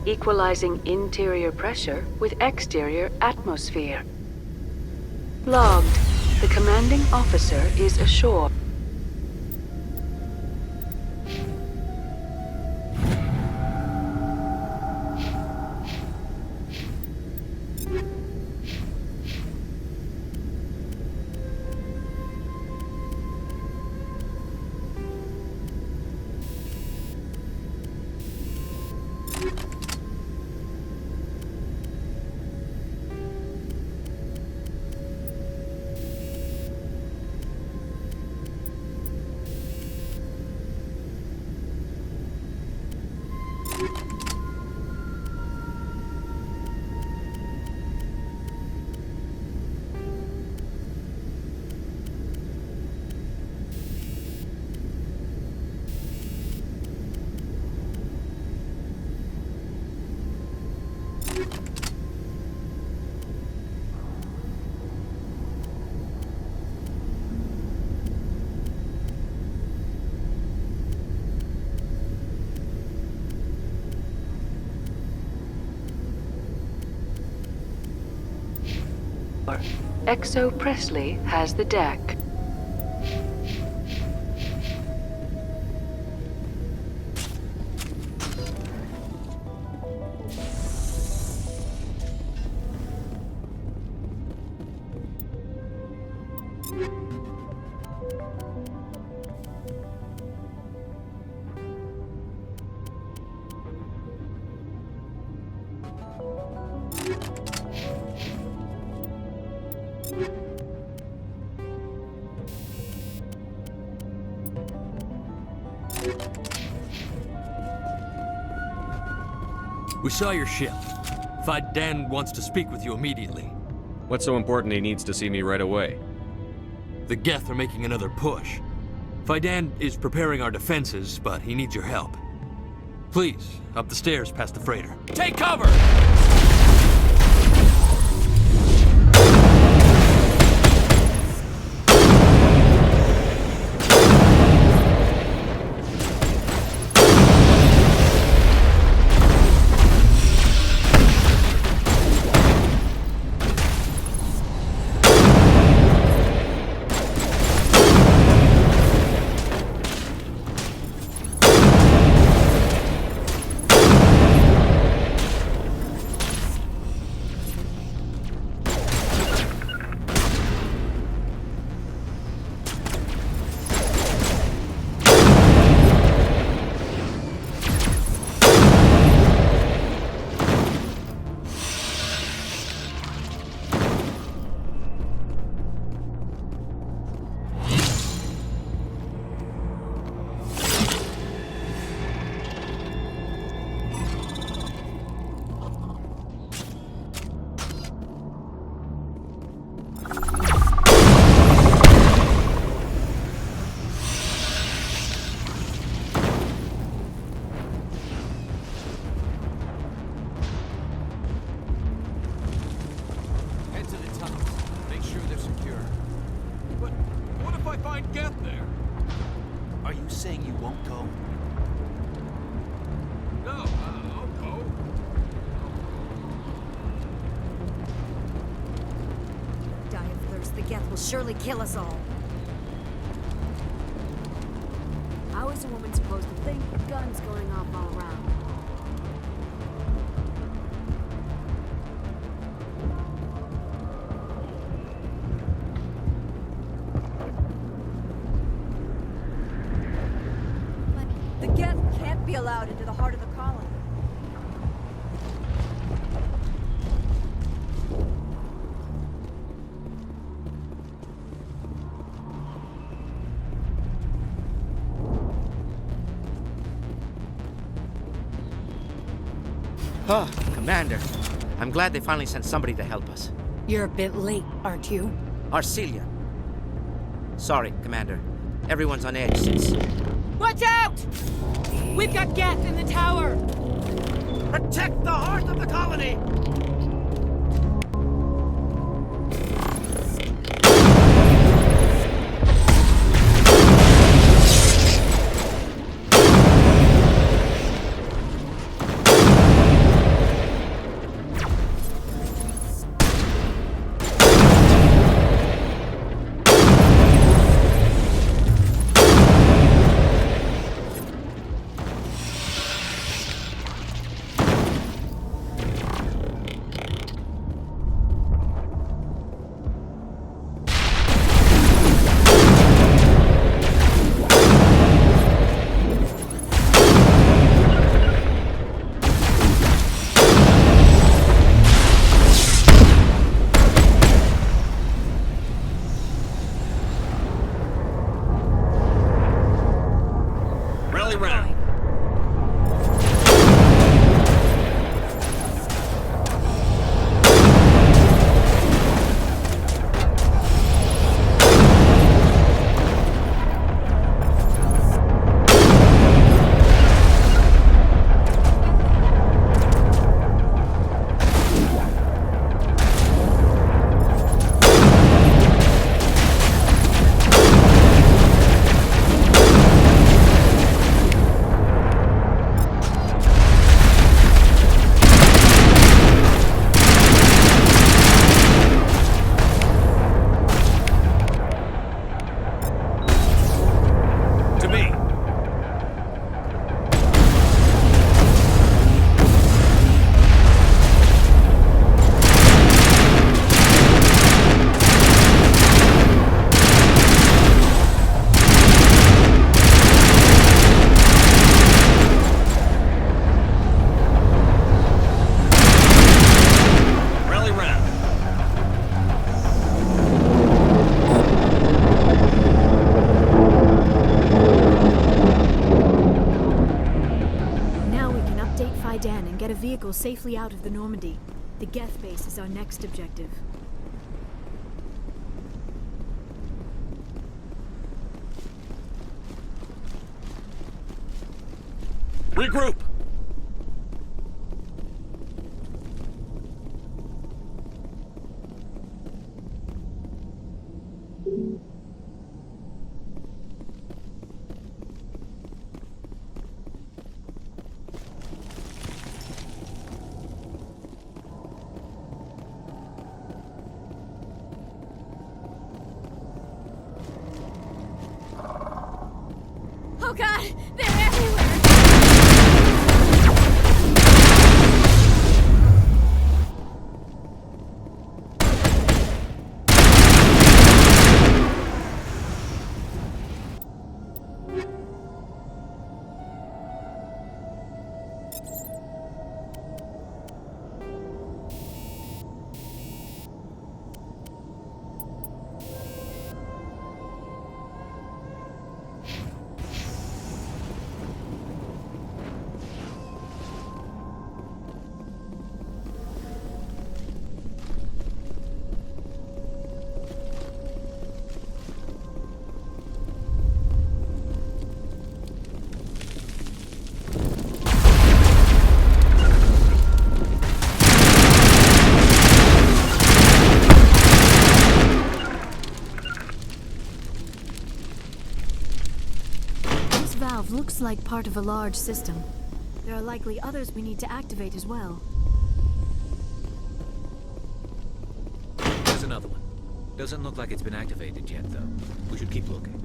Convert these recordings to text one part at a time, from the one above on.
Equalizing interior pressure with exterior atmosphere. Logged. The commanding officer is ashore. Exo Presley has the deck. We saw your ship. Faidan wants to speak with you immediately. What's so important he needs to see me right away? The Geth are making another push. Faidan is preparing our defenses, but he needs your help. Please, up the stairs past the freighter. Take cover! Surely kill us all. How is a woman supposed to think with guns going off all around? But the Geth can't be allowed into the heart of the colony. Oh, Commander. I'm glad they finally sent somebody to help us. You're a bit late, aren't you? Arcelia. Sorry, Commander. Everyone's on edge since... Watch out! We've got Geth in the tower! Protect the heart of the colony! vehicle safely out of the Normandy. The Geth base is our next objective. Regroup! Oh god! They're everywhere! This valve looks like part of a large system. There are likely others we need to activate as well. There's another one. Doesn't look like it's been activated yet, though. We should keep looking.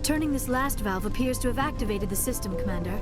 Turning this last valve appears to have activated the system, Commander.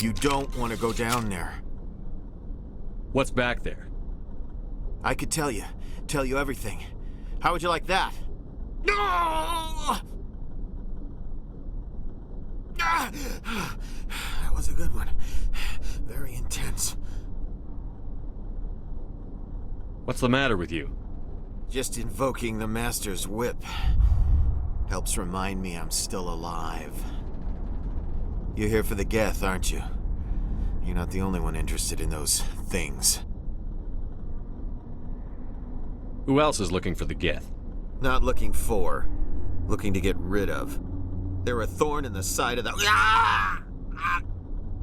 You don't want to go down there. What's back there? I could tell you everything. How would you like that? No! That was a good one. Very intense. What's the matter with you? Just invoking the Master's whip helps remind me I'm still alive. You're here for the Geth, aren't you? You're not the only one interested in those things. Who else is looking for the Geth? Not looking for, looking to get rid of. They're a thorn in the side of the...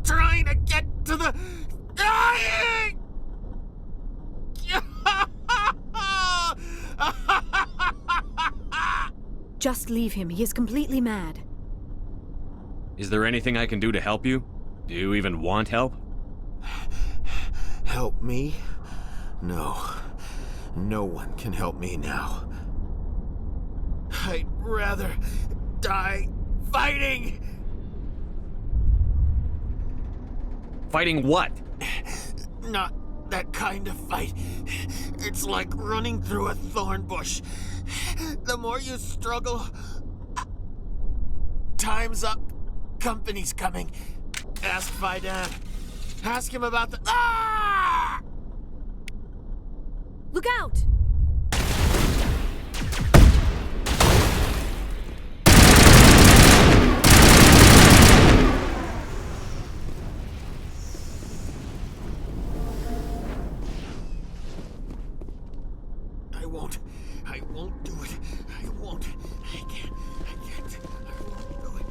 Trying to get to the... Just leave him. He is completely mad. Is there anything I can do to help you? Do you even want help? Help me? No. No one can help me now. I'd rather die fighting! Fighting what? Not that kind of fight. It's like running through a thorn bush. The more you struggle... Time's up. Company's coming. Ask Faidan. Ask him about the... Ah! Look out! I won't do it. I won't. I can't. I won't do it.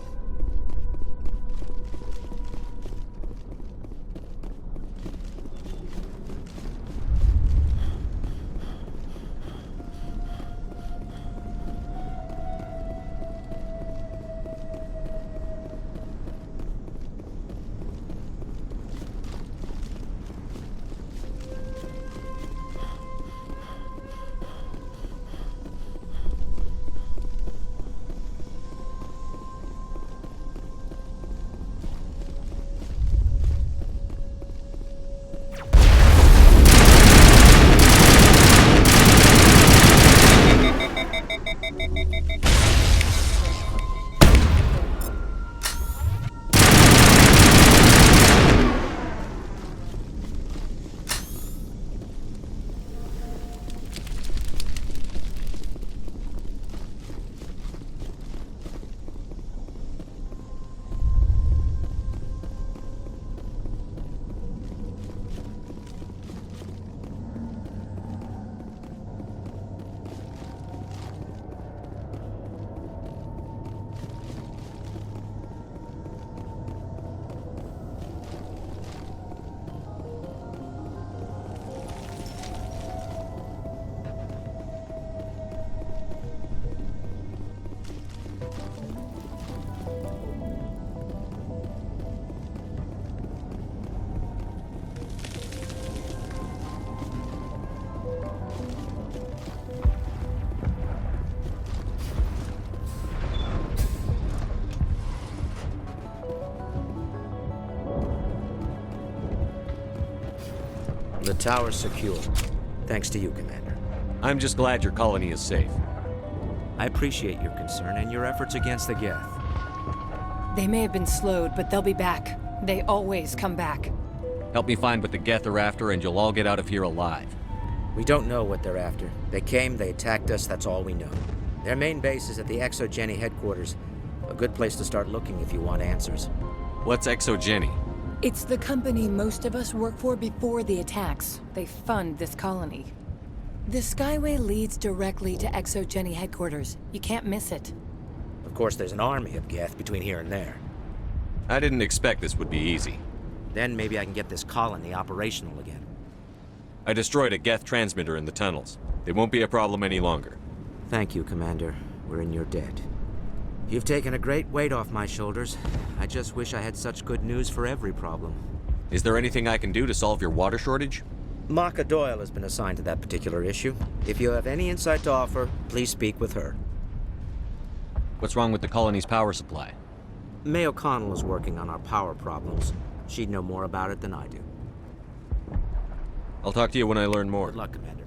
The tower's secure. Thanks to you, Commander. I'm just glad your colony is safe. I appreciate your concern and your efforts against the Geth. They may have been slowed, but they'll be back. They always come back. Help me find what the Geth are after, and you'll all get out of here alive. We don't know what they're after. They came, they attacked us, that's all we know. Their main base is at the ExoGeni headquarters. A good place to start looking if you want answers. What's ExoGeni? It's the company most of us work for before the attacks. They fund this colony. The Skyway leads directly to ExoGeni headquarters. You can't miss it. Of course, there's an army of Geth between here and there. I didn't expect this would be easy. Then maybe I can get this colony operational again. I destroyed a Geth transmitter in the tunnels. They won't be a problem any longer. Thank you, Commander. We're in your debt. You've taken a great weight off my shoulders. I just wish I had such good news for every problem. Is there anything I can do to solve your water shortage? Maka Doyle has been assigned to that particular issue. If you have any insight to offer, please speak with her. What's wrong with the colony's power supply? May O'Connell is working on our power problems. She'd know more about it than I do. I'll talk to you when I learn more. Good luck, Commander.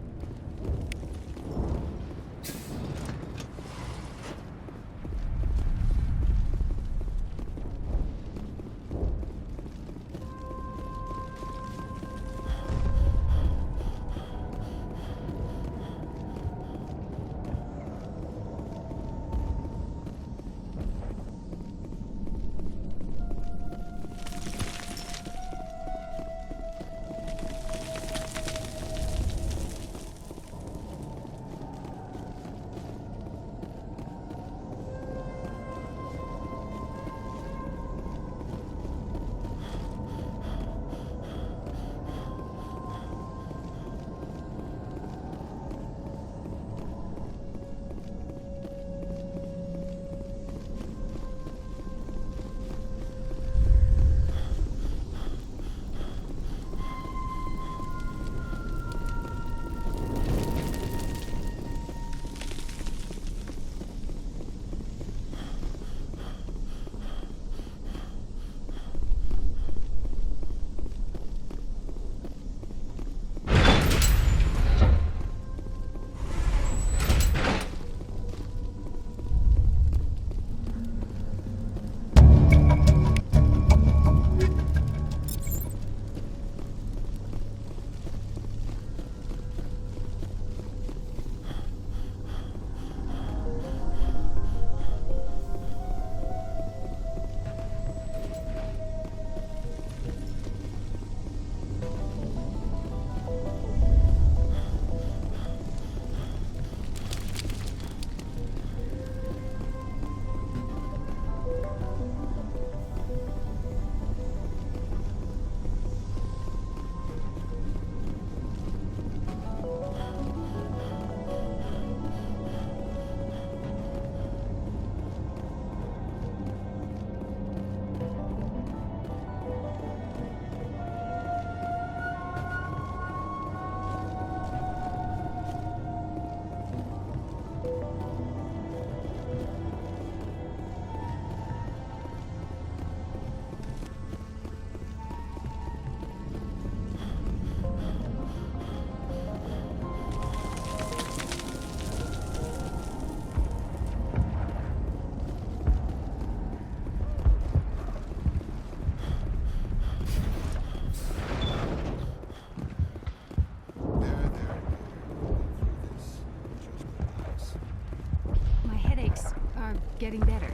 Getting better.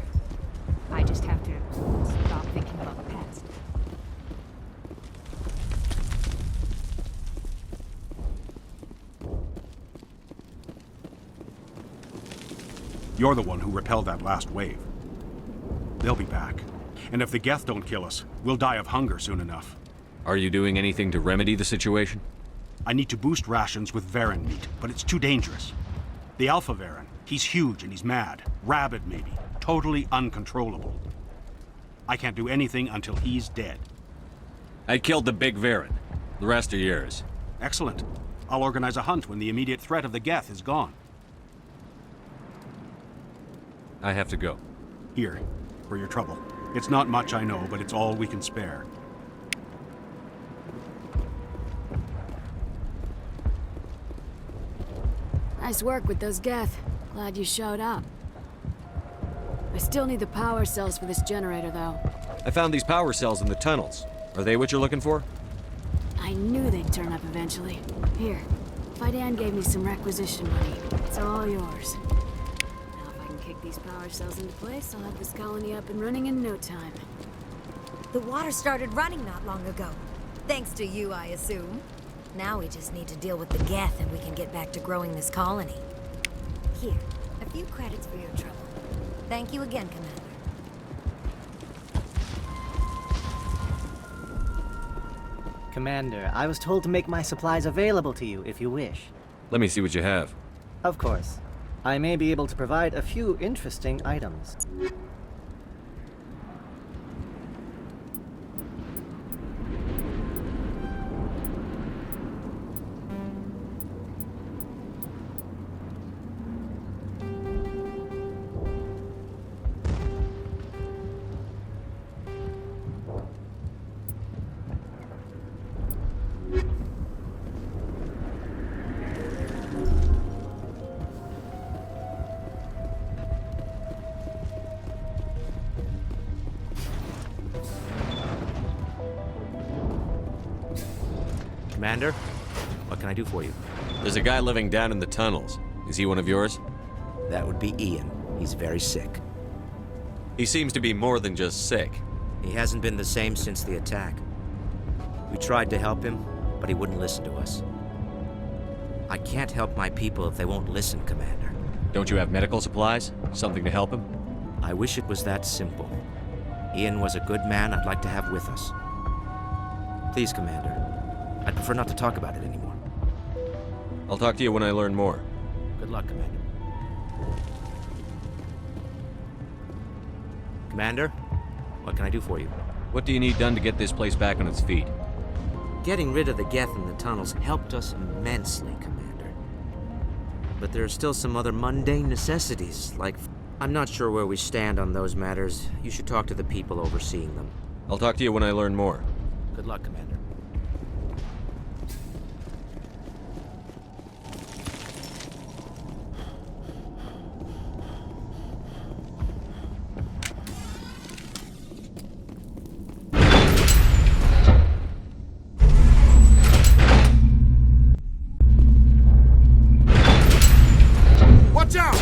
I just have to stop thinking about the past. You're the one who repelled that last wave. They'll be back. And if the Geth don't kill us, we'll die of hunger soon enough. Are you doing anything to remedy the situation? I need to boost rations with Varren meat, but it's too dangerous. The Alpha Varren, he's huge and he's mad. Rabid, maybe. Totally uncontrollable. I can't do anything until he's dead. I killed the big Varren. The rest are yours. Excellent. I'll organize a hunt when the immediate threat of the Geth is gone. I have to go. Here, for your trouble. It's not much, I know, but it's all we can spare. Nice work with those Geth. Glad you showed up. I still need the power cells for this generator, though. I found these power cells in the tunnels. Are they what you're looking for? I knew they'd turn up eventually. Here, Faidan gave me some requisition money. It's all yours. Now if I can kick these power cells into place, I'll have this colony up and running in no time. The water started running not long ago. Thanks to you, I assume. Now we just need to deal with the Geth and we can get back to growing this colony. Here, a few credits for your trouble. Thank you again, Commander. Commander, I was told to make my supplies available to you if you wish. Let me see what you have. Of course. I may be able to provide a few interesting items. Commander, what can I do for you? There's a guy living down in the tunnels. Is he one of yours? That would be Ian. He's very sick. He seems to be more than just sick. He hasn't been the same since the attack. We tried to help him, but he wouldn't listen to us. I can't help my people if they won't listen, Commander. Don't you have medical supplies? Something to help him? I wish it was that simple. Ian was a good man I'd like to have with us. Please, Commander. I'd prefer not to talk about it anymore. I'll talk to you when I learn more. Good luck, Commander. Commander, what can I do for you? What do you need done to get this place back on its feet? Getting rid of the Geth in the tunnels helped us immensely, Commander. But there are still some other mundane necessities, like... I'm not sure where we stand on those matters. You should talk to the people overseeing them. I'll talk to you when I learn more. Good luck, Commander. Watch out!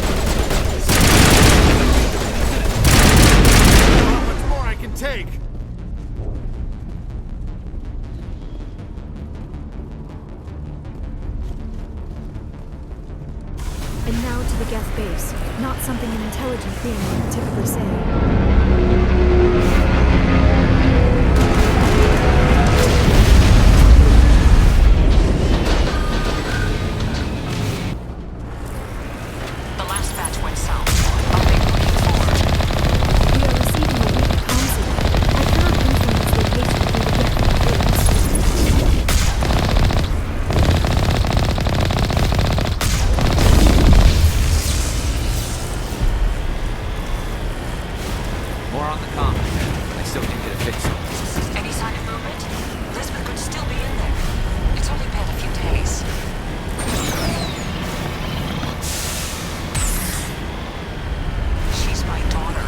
How much more I can take? And now to the Geth base. Not something an intelligent being would typically say. The last batch went south. I'll be looking forward. We are receiving a weak comm signal. I cannot confirm its location through the Geth base. More on the comm. I still can get a fix on this. Any sign of movement? Lisbeth could still be in there. It's only been a few days. She's my daughter.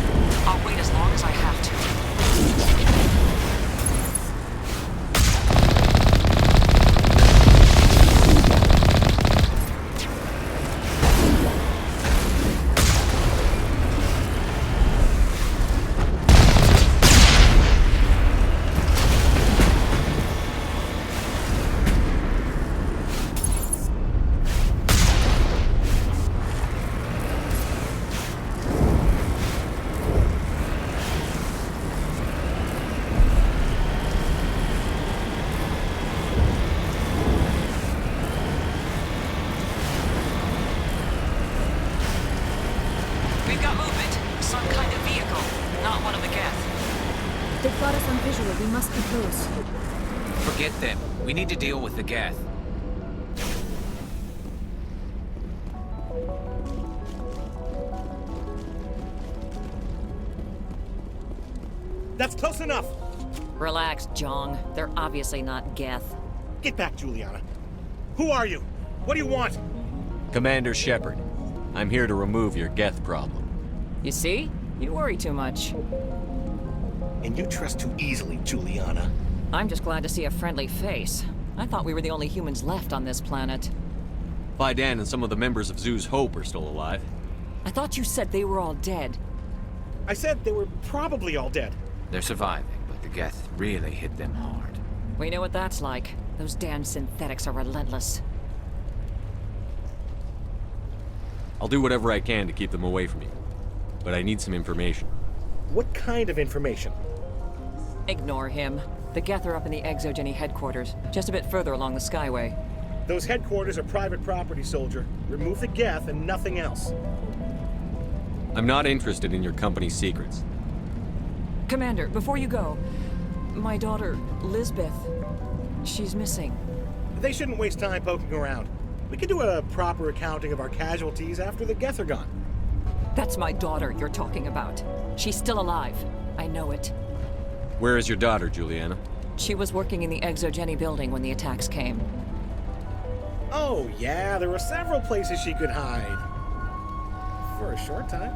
I'll wait as long as I have to. We've got movement. Some kind of vehicle. Not one of the Geth. They've got us on visual. We must be close. Forget them. We need to deal with the Geth. That's close enough! Relax, Jong. They're obviously not Geth. Get back, Juliana. Who are you? What do you want? Commander Shepard. I'm here to remove your Geth problem. You see? You worry too much. And you trust too easily, Juliana. I'm just glad to see a friendly face. I thought we were the only humans left on this planet. Faidan and some of the members of Zoo's Hope are still alive. I thought you said they were all dead. I said they were probably all dead. They're surviving, but the Geth really hit them hard. We know what that's like. Those damn synthetics are relentless. I'll do whatever I can to keep them away from you. But I need some information. What kind of information? Ignore him. The Geth are up in the Exogeny headquarters, just a bit further along the Skyway. Those headquarters are private property, soldier. Remove the Geth and nothing else. I'm not interested in your company's secrets. Commander, before you go, my daughter, Lisbeth, she's missing. They shouldn't waste time poking around. We can do a proper accounting of our casualties after the Geth are gone. That's my daughter you're talking about. She's still alive. I know it. Where is your daughter, Juliana? She was working in the Exogeny building when the attacks came. Oh, yeah, there were several places she could hide. For a short time.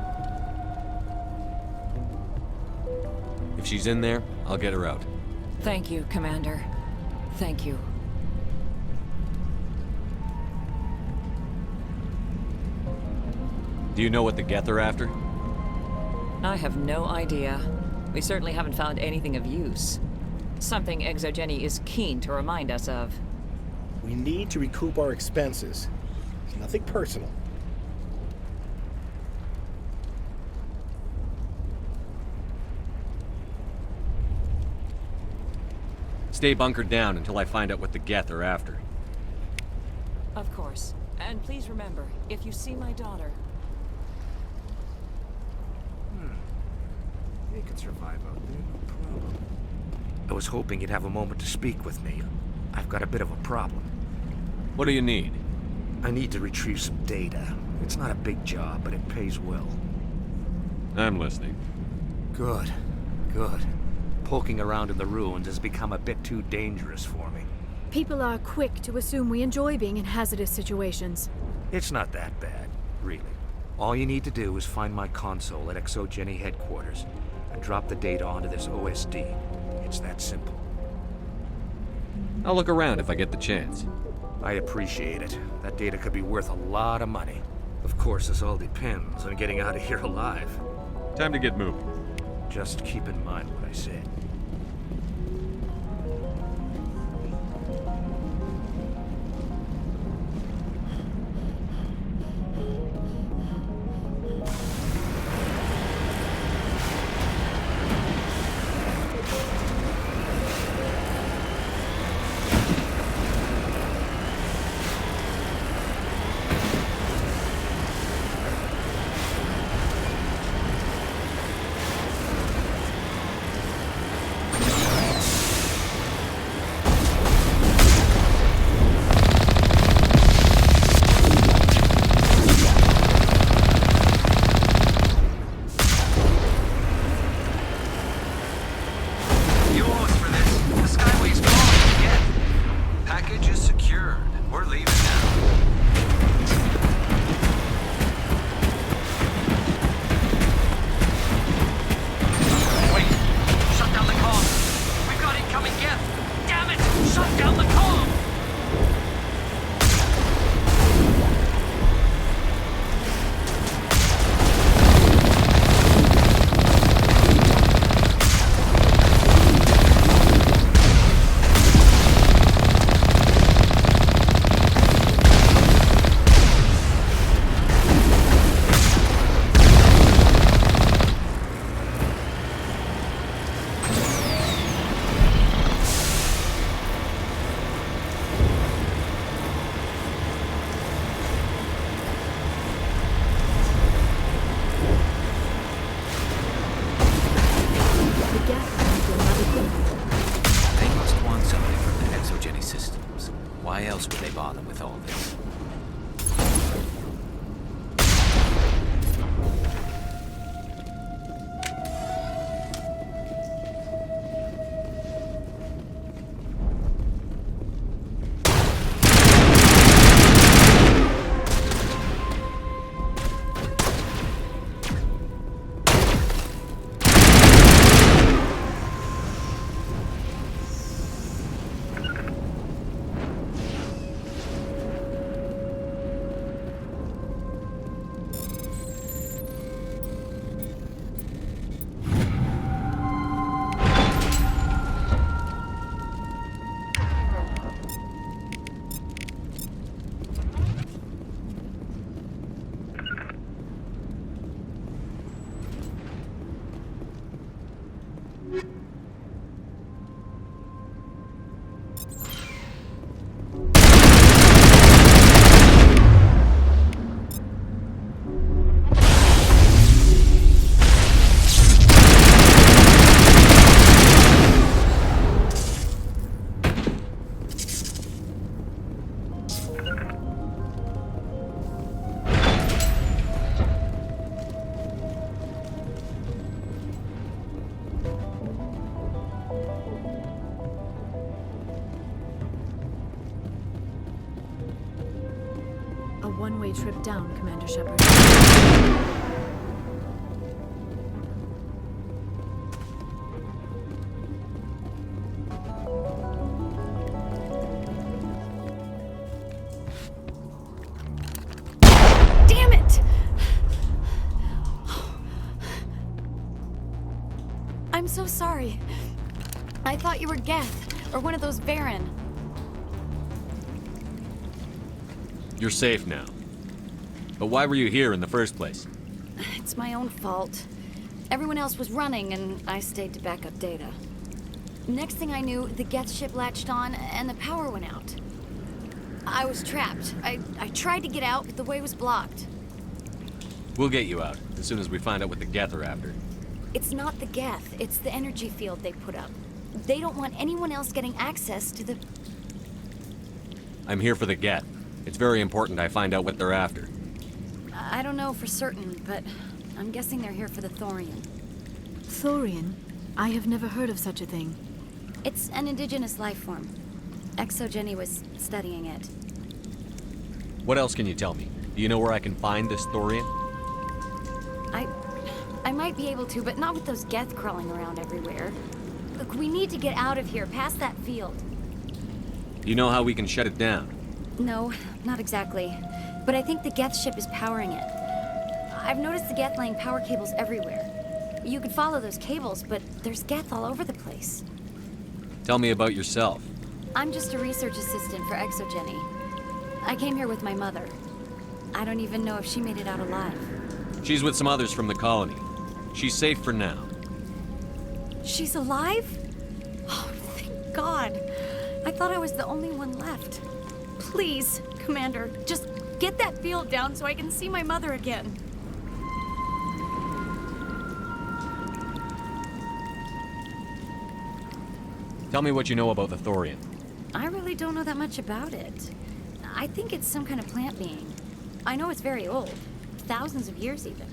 If she's in there, I'll get her out. Thank you, Commander. Thank you. Do you know what the Geth are after? I have no idea. We certainly haven't found anything of use. Something Exogeny is keen to remind us of. We need to recoup our expenses. It's nothing personal. Stay bunkered down until I find out what the Geth are after. Of course. And please remember, if you see my daughter... You can survive out there, no problem. I was hoping you'd have a moment to speak with me. I've got a bit of a problem. What do you need? I need to retrieve some data. It's not a big job, but it pays well. I'm listening. Good. Good. Poking around in the ruins has become a bit too dangerous for me. People are quick to assume we enjoy being in hazardous situations. It's not that bad, really. All you need to do is find my console at Exogeny headquarters and drop the data onto this OSD. It's that simple. I'll look around if I get the chance. I appreciate it. That data could be worth a lot of money. Of course, this all depends on getting out of here alive. Time to get moving. Just keep in mind what I said. Why else would they bother with all this? A one-way trip down, Commander Shepard. Damn it! so sorry. I thought you were Geth, or one of those Varen. You're safe now. But why were you here in the first place? It's my own fault. Everyone else was running, and I stayed to back up data. Next thing I knew, the Geth ship latched on, and the power went out. I was trapped. I tried to get out, but the way was blocked. We'll get you out, as soon as we find out what the Geth are after. It's not the Geth, it's the energy field they put up. They don't want anyone else getting access to the... I'm here for the Geth. It's very important I find out what they're after. I don't know for certain, but I'm guessing they're here for the Thorian. Thorian? I have never heard of such a thing. It's an indigenous life form. ExoGenny was studying it. What else can you tell me? Do you know where I can find this Thorian? I might be able to, but not with those Geth crawling around everywhere. Look, we need to get out of here, past that field. Do you know how we can shut it down? No, not exactly. But I think the Geth ship is powering it. I've noticed the Geth laying power cables everywhere. You could follow those cables, but there's Geth all over the place. Tell me about yourself. I'm just a research assistant for ExoGenny. I came here with my mother. I don't even know if she made it out alive. She's with some others from the colony. She's safe for now. She's alive? Oh, thank God. I thought I was the only one left. Please, Commander, just get that field down so I can see my mother again. Tell me what you know about the Thorian. I really don't know that much about it. I think it's some kind of plant being. I know it's very old. Thousands of years, even.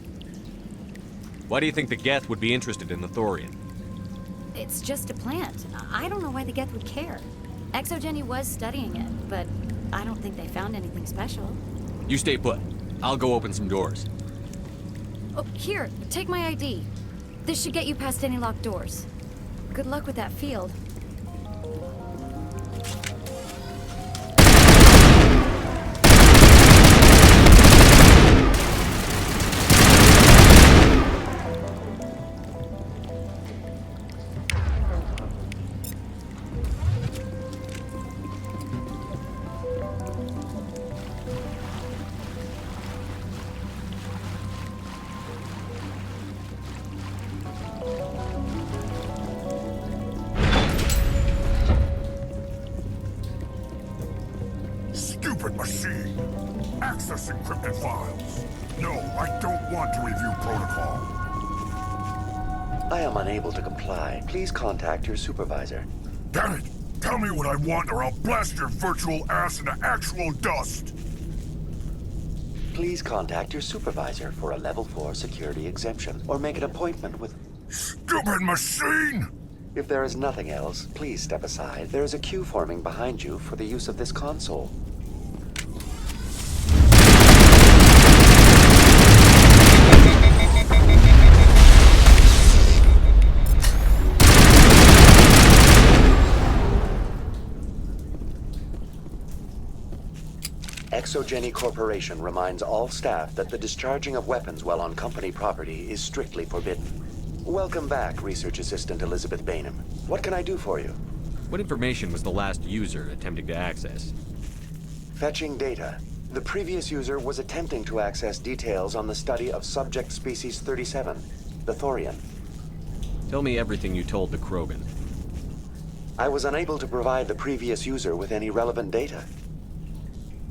Why do you think the Geth would be interested in the Thorian? It's just a plant. I don't know why the Geth would care. ExoGenny was studying it, but I don't think they found anything special. You stay put. I'll go open some doors. Oh, here, take my ID. This should get you past any locked doors. Good luck with that field. Stupid machine! Access encrypted files. No, I don't want to review protocol. I am unable to comply. Please contact your supervisor. Damn it! Tell me what I want or I'll blast your virtual ass into actual dust! Please contact your supervisor for a level 4 security exemption, or make an appointment with... Stupid machine! If there is nothing else, please step aside. There is a queue forming behind you for the use of this console. ExoGenny Corporation reminds all staff that the discharging of weapons while on company property is strictly forbidden. Welcome back, Research Assistant Elizabeth Bainham. What can I do for you? What information was the last user attempting to access? Fetching data. The previous user was attempting to access details on the study of subject species 37, the Thorian. Tell me everything you told the Krogan. I was unable to provide the previous user with any relevant data.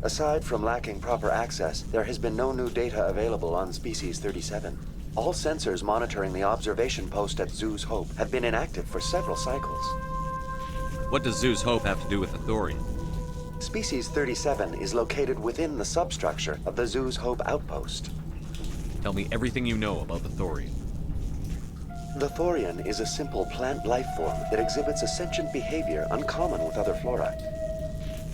Aside from lacking proper access, there has been no new data available on Species 37. All sensors monitoring the observation post at Zhu's Hope have been inactive for several cycles. What does Zhu's Hope have to do with the Thorian? Species 37 is located within the substructure of the Zhu's Hope outpost. Tell me everything you know about the Thorian. The Thorian is a simple plant life form that exhibits a sentient behavior uncommon with other flora.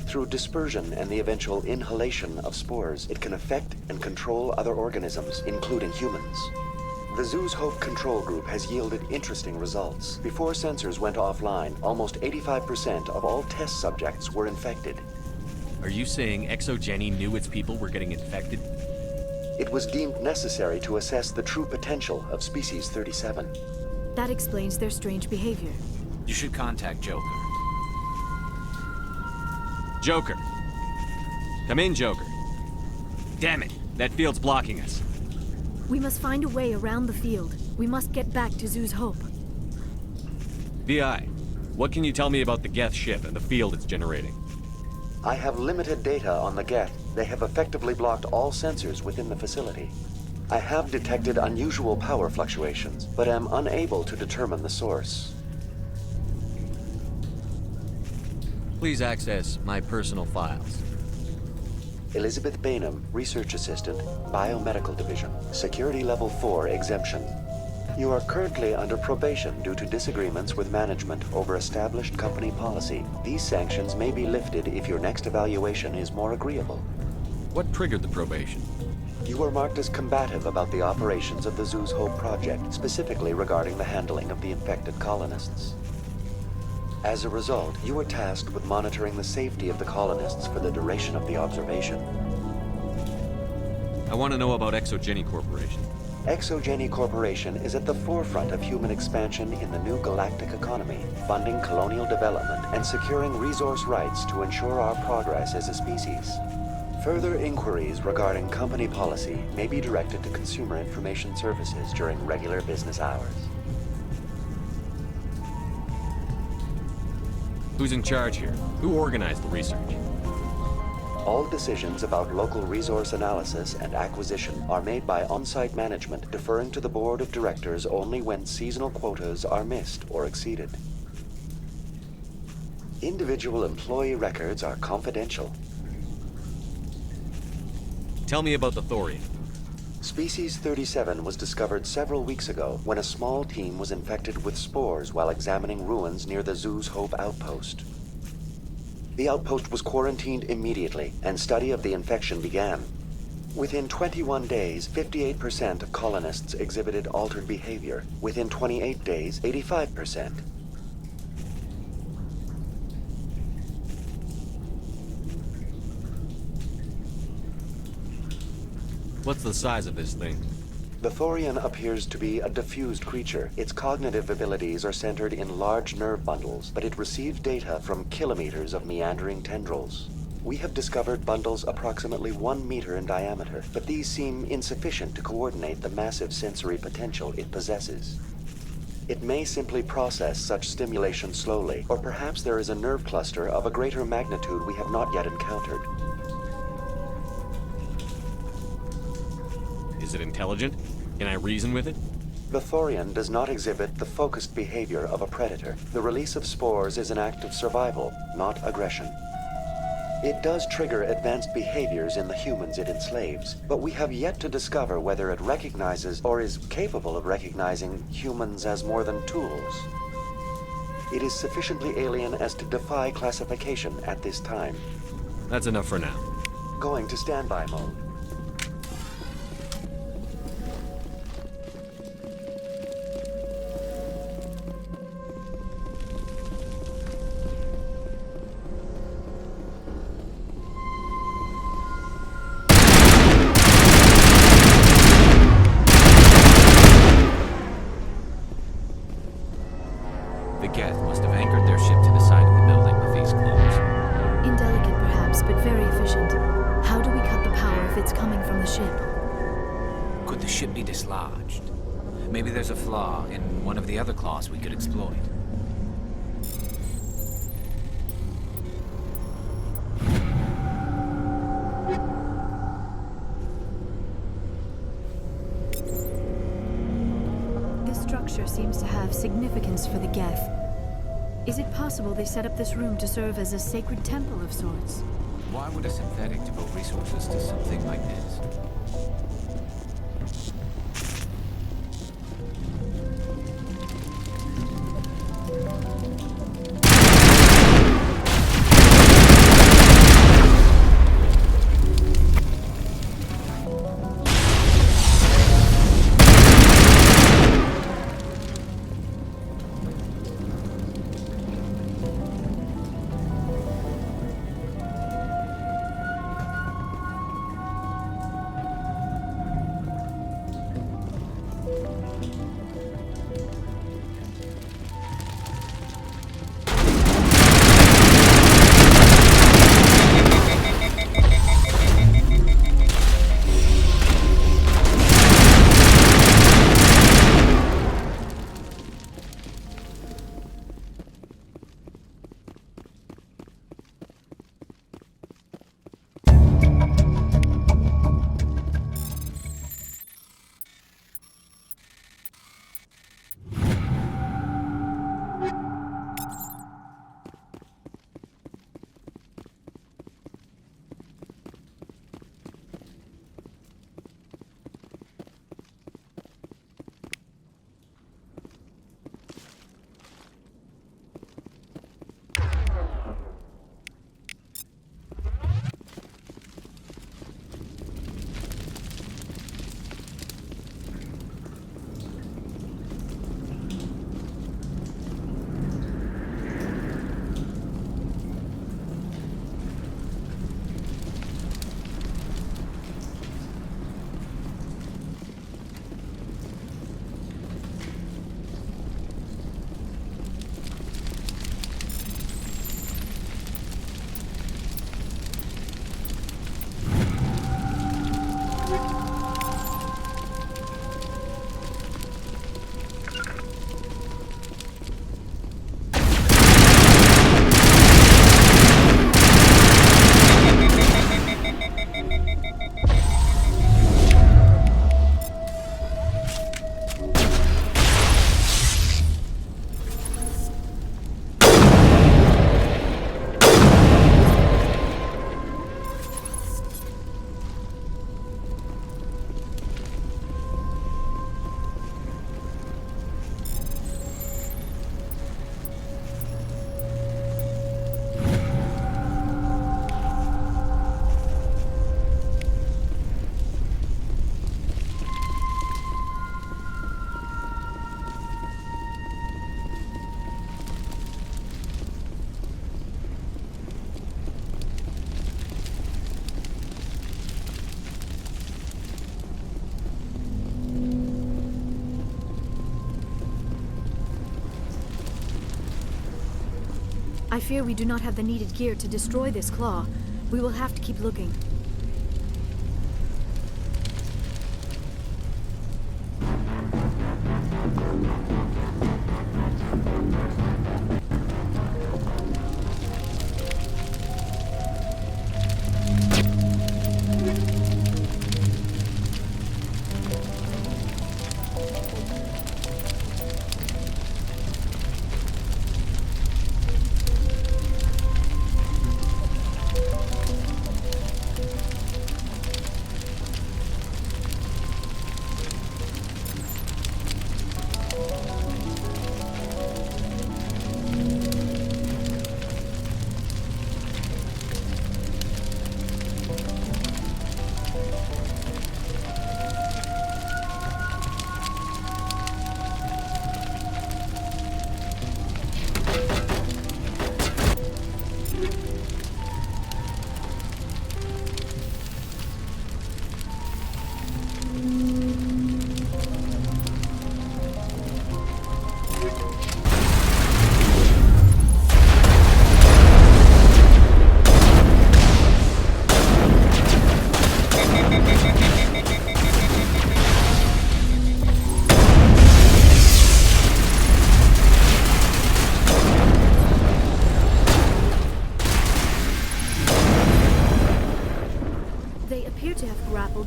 Through dispersion and the eventual inhalation of spores, it can affect and control other organisms, including humans. The Zhu's Hope control group has yielded interesting results. Before sensors went offline, almost 85% of all test subjects were infected. Are you saying ExoGenny knew its people were getting infected? It was deemed necessary to assess the true potential of Species 37. That explains their strange behavior. You should contact Joker. Joker! Come in, Joker. Damn it! That field's blocking us. We must find a way around the field. We must get back to Zoo's Hope. VI, what can you tell me about the Geth ship and the field it's generating? I have limited data on the Geth. They have effectively blocked all sensors within the facility. I have detected unusual power fluctuations, but am unable to determine the source. Please access my personal files. Elizabeth Bainham, Research Assistant, Biomedical Division, Security Level 4 exemption. You are currently under probation due to disagreements with management over established company policy. These sanctions may be lifted if your next evaluation is more agreeable. What triggered the probation? You were marked as combative about the operations of the Zoo's Hope project, specifically regarding the handling of the infected colonists. As a result, you were tasked with monitoring the safety of the colonists for the duration of the observation. I want to know about Exogeny Corporation. Exogeny Corporation is at the forefront of human expansion in the new galactic economy, funding colonial development and securing resource rights to ensure our progress as a species. Further inquiries regarding company policy may be directed to Consumer Information Services during regular business hours. Who's in charge here? Who organized the research? All decisions about local resource analysis and acquisition are made by on-site management, deferring to the board of directors only when seasonal quotas are missed or exceeded. Individual employee records are confidential. Tell me about the Thorian. Species 37 was discovered several weeks ago when a small team was infected with spores while examining ruins near the Zoo's Hope outpost. The outpost was quarantined immediately, and study of the infection began. Within 21 days, 58% of colonists exhibited altered behavior. Within 28 days, 85%. What's the size of this thing? The Thorian appears to be a diffused creature. Its cognitive abilities are centered in large nerve bundles, but it receives data from kilometers of meandering tendrils. We have discovered bundles approximately 1 meter in diameter, but these seem insufficient to coordinate the massive sensory potential it possesses. It may simply process such stimulation slowly, or perhaps there is a nerve cluster of a greater magnitude we have not yet encountered. Is it intelligent? Can I reason with it? The Thorian does not exhibit the focused behavior of a predator. The release of spores is an act of survival, not aggression. It does trigger advanced behaviors in the humans it enslaves, but we have yet to discover whether it recognizes or is capable of recognizing humans as more than tools. It is sufficiently alien as to defy classification at this time. That's enough for now. Going to standby mode. The Geth must have anchored their ship to the side of the building with these claws. Indelicate perhaps, but very efficient. How do we cut the power if it's coming from the ship? Could the ship be dislodged? Maybe there's a flaw in one of the other claws we could exploit. This structure seems to have significance for the Geth. Is it possible they set up this room to serve as a sacred temple of sorts? Why would a synthetic devote resources to something like this? I fear we do not have the needed gear to destroy this claw. We will have to keep looking.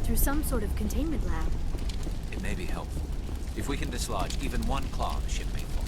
Through some sort of containment lab. It may be helpful. If we can dislodge even one claw, the ship may fall.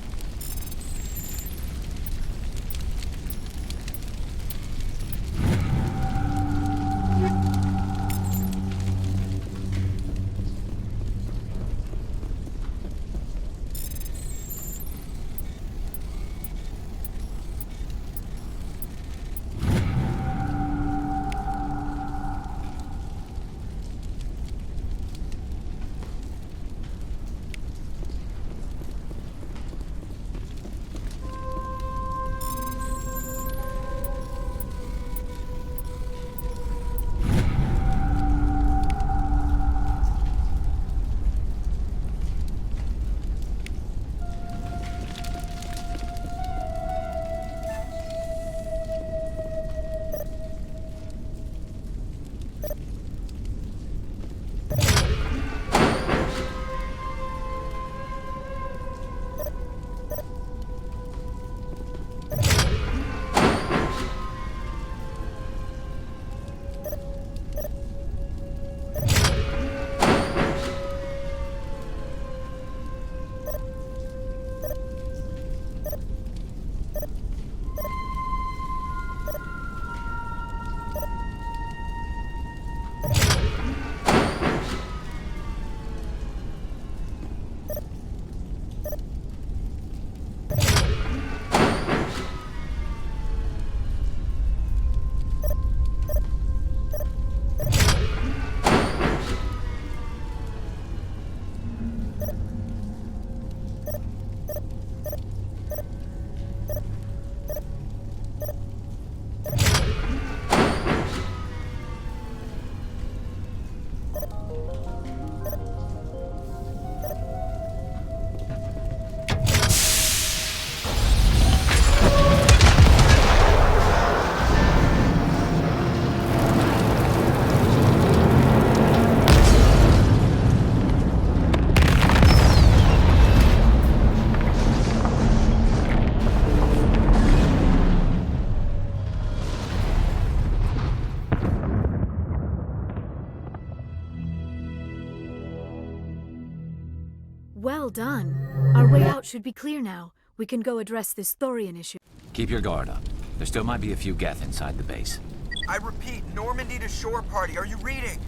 Well done. Our way out should be clear now. We can go address this Thorian issue. Keep your guard up. There still might be a few Geth inside the base. I repeat, Normandy to shore party. Are you reading?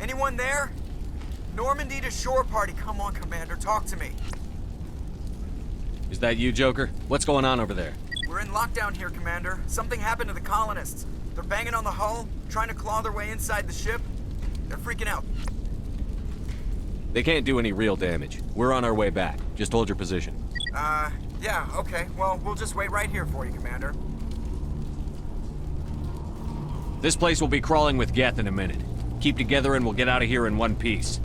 Anyone there? Normandy to shore party. Come on, Commander. Talk to me. Is that you, Joker? What's going on over there? We're in lockdown here, Commander. Something happened to the colonists. They're banging on the hull, trying to claw their way inside the ship. They're freaking out. They can't do any real damage. We're on our way back. Just hold your position. Yeah, okay. Well, we'll just wait right here for you, Commander. This place will be crawling with Geth in a minute. Keep together and we'll get out of here in one piece.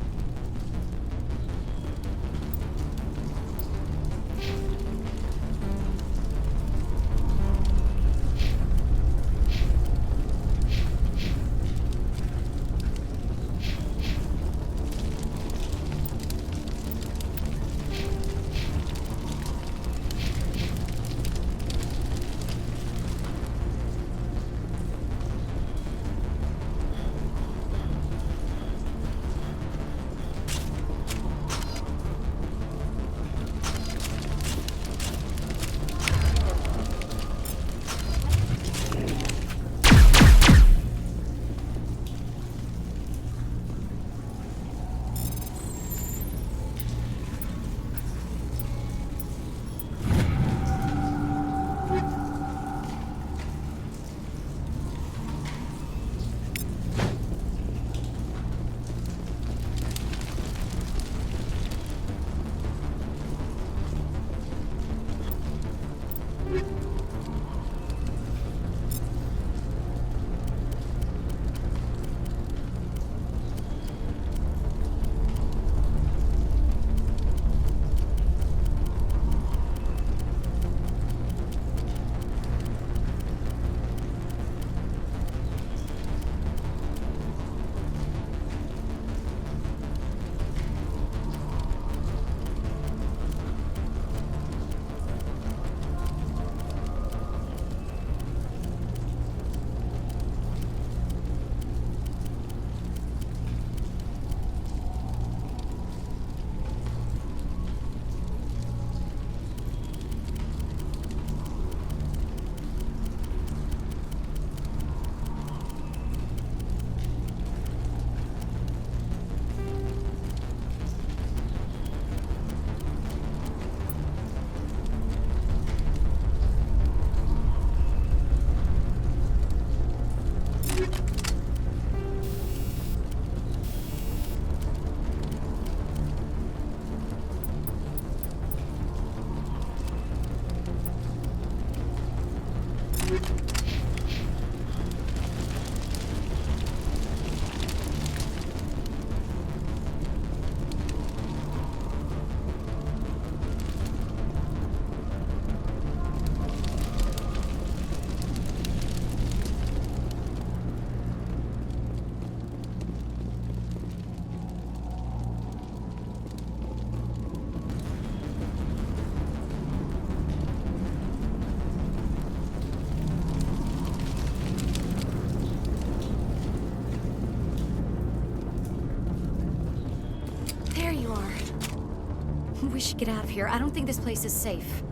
we should get out of here. I don't think this place is safe.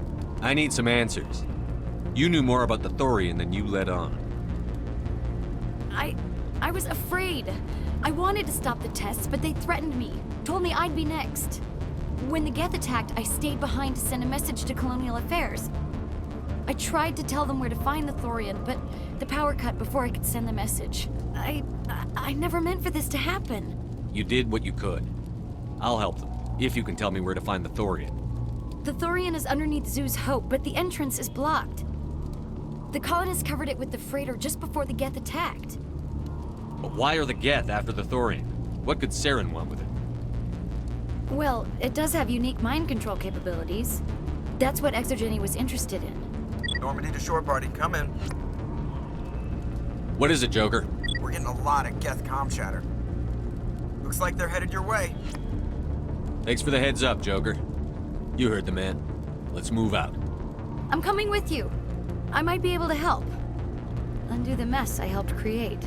I need some answers. You knew more about the Thorian than you let on. I was afraid. I wanted to stop the tests, but they threatened me. Told me I'd be next. When the Geth attacked, I stayed behind to send a message to Colonial Affairs. I tried to tell them where to find the Thorian, but the power cut before I could send the message. I never meant for this to happen. You did what you could. I'll help them, if you can tell me where to find the Thorian. The Thorian is underneath Zoo's Hope, but the entrance is blocked. The colonists covered it with the freighter just before the Geth attacked. But why are the Geth after the Thorian? What could Saren want with it? Well, it does have unique mind control capabilities. That's what Exogeny was interested in. Normandy to shore party, come in. What is it, Joker? We're getting a lot of Geth comm chatter. Looks like they're headed your way. Thanks for the heads up, Joker. You heard the man. Let's move out. I'm coming with you. I might be able to help. Undo the mess I helped create.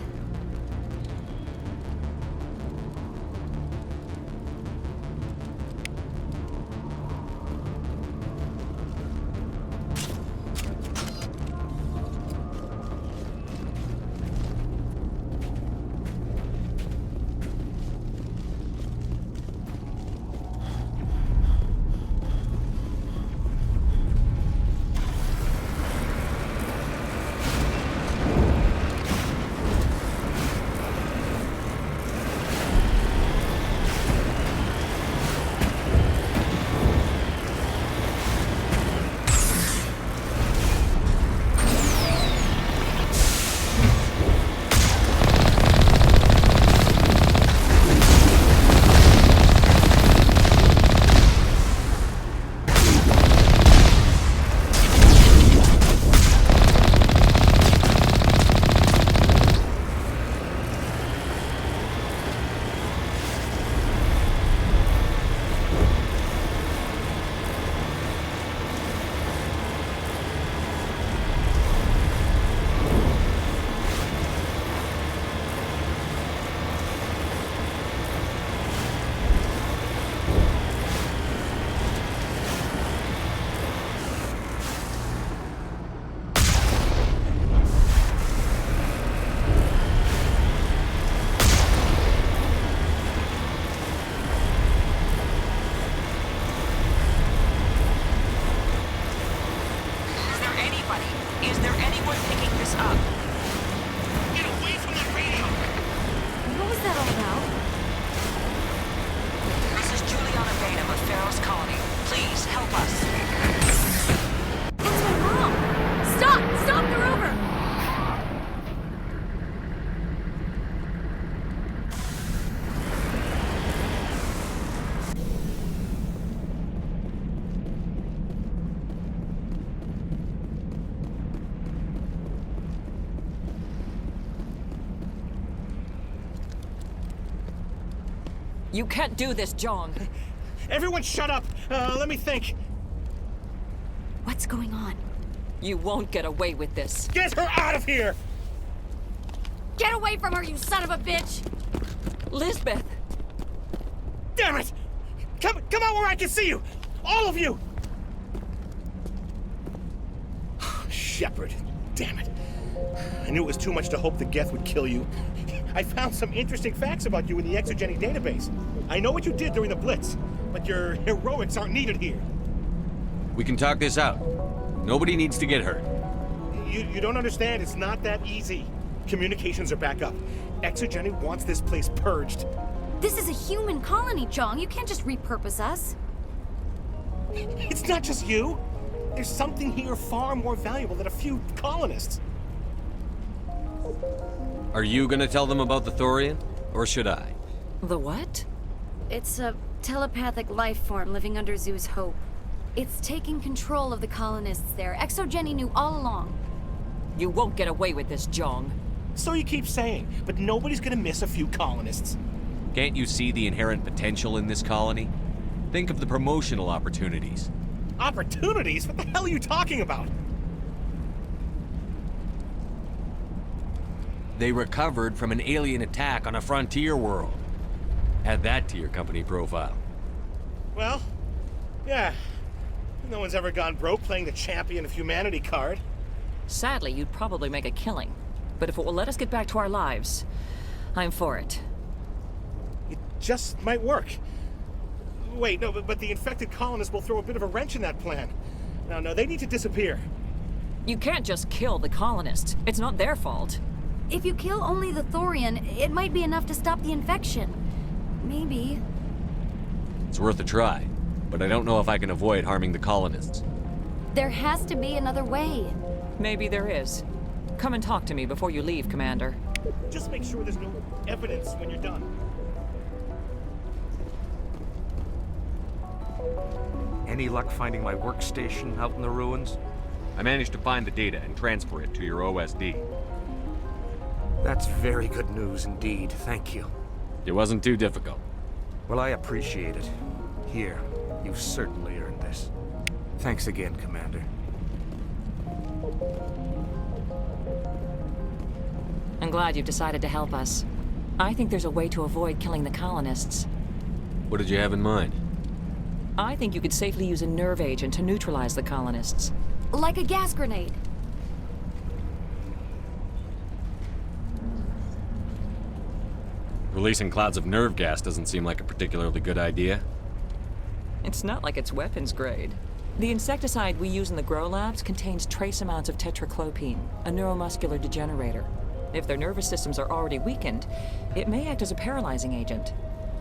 You can't do this, John. Everyone shut up! Let me think. What's going on? You won't get away with this. Get her out of here! Get away from her, you son of a bitch! Lisbeth! Damn it! Come out where I can see you! All of you! Shepard, damn it. I knew it was too much to hope the Geth would kill you. I found some interesting facts about you in the Exogeny database. I know what you did during the Blitz, but your heroics aren't needed here. We can talk this out. Nobody needs to get hurt. You don't understand. It's not that easy. Communications are back up. Exogeny wants this place purged. This is a human colony, Jong. You can't just repurpose us. It's not just you. There's something here far more valuable than a few colonists. Are you gonna tell them about the Thorian? Or should I? The what? It's a telepathic life form living under Zoo's Hope. It's taking control of the colonists there. Exogeny knew all along. You won't get away with this, Jong. So you keep saying, but nobody's gonna miss a few colonists. Can't you see the inherent potential in this colony? Think of the promotional opportunities. Opportunities? What the hell are you talking about? They recovered from an alien attack on a frontier world. Add that to your company profile. Well, Yeah. No one's ever gone broke playing the champion of humanity card. Sadly, you'd probably make a killing. But if it will let us get back to our lives, I'm for it. It just might work. Wait, no, but the infected colonists will throw a bit of a wrench in that plan. No, they need to disappear. You can't just kill the colonists. It's not their fault. If you kill only the Thorian, it might be enough to stop the infection. Maybe. It's worth a try, but I don't know if I can avoid harming the colonists. There has to be another way. Maybe there is. Come and talk to me before you leave, Commander. Just make sure there's no evidence when you're done. Any luck finding my workstation out in the ruins? I managed to find the data and transfer it to your OSD. That's very good news indeed, thank you. It wasn't too difficult. Well, I appreciate it. Here, you've certainly earned this. Thanks again, Commander. I'm glad you've decided to help us. I think there's a way to avoid killing the colonists. What did you have in mind? I think you could safely use a nerve agent to neutralize the colonists. Like a gas grenade. Releasing clouds of nerve gas doesn't seem like a particularly good idea. It's not like it's weapons grade. The insecticide we use in the grow labs contains trace amounts of tetraclopine, a neuromuscular degenerator. If their nervous systems are already weakened, it may act as a paralyzing agent.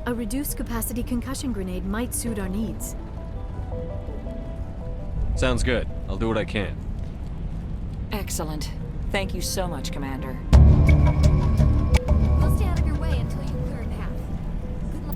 A reduced capacity concussion grenade might suit our needs. Sounds good. I'll do what I can. Excellent. Thank you so much, Commander. We'll stay out of your way until you clear a path. Good luck.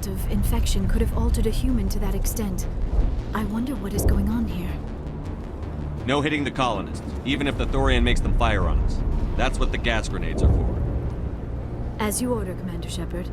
Of infection could have altered a human to that extent. I wonder what is going on here. No hitting the colonists, even if the Thorian makes them fire on us. That's what the gas grenades are for. As you order, Commander Shepard.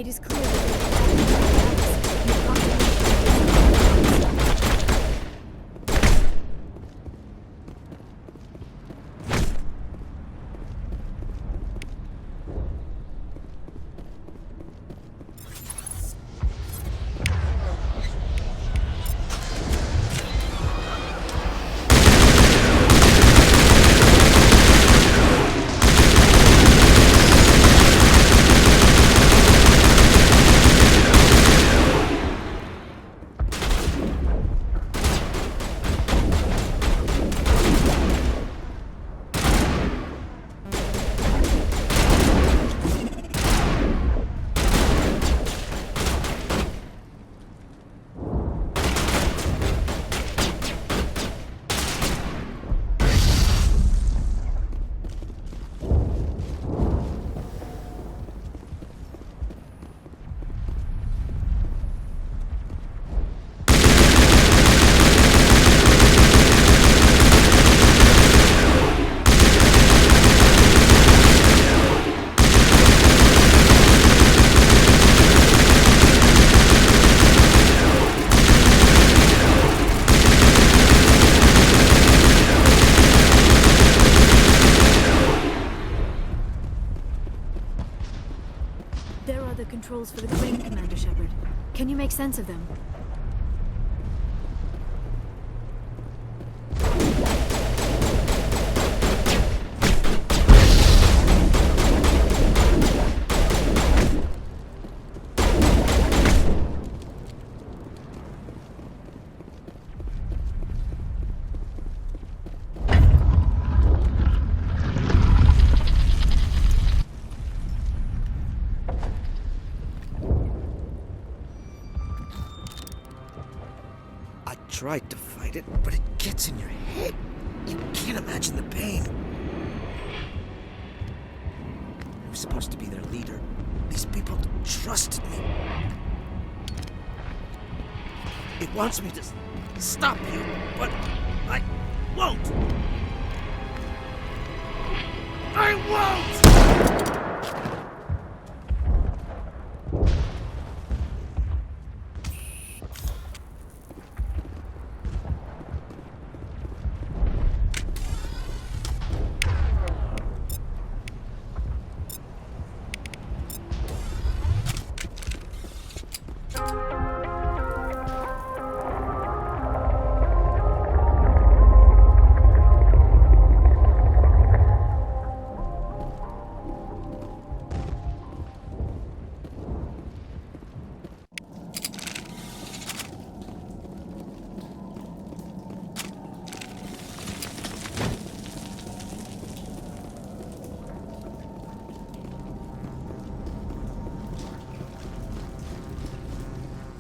It is clear that there are the controls for the crane, Commander Shepard. Can you make sense of them? Tried to fight it, but it gets in your head. You can't imagine the pain. I was supposed to be their leader. These people trusted me. It wants me to stop you, but I won't. I won't!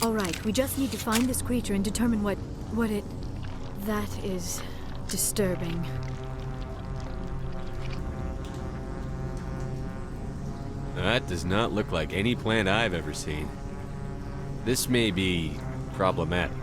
All right, we just need to find this creature and determine what it... That is disturbing. That does not look like any plant I've ever seen. This may be problematic.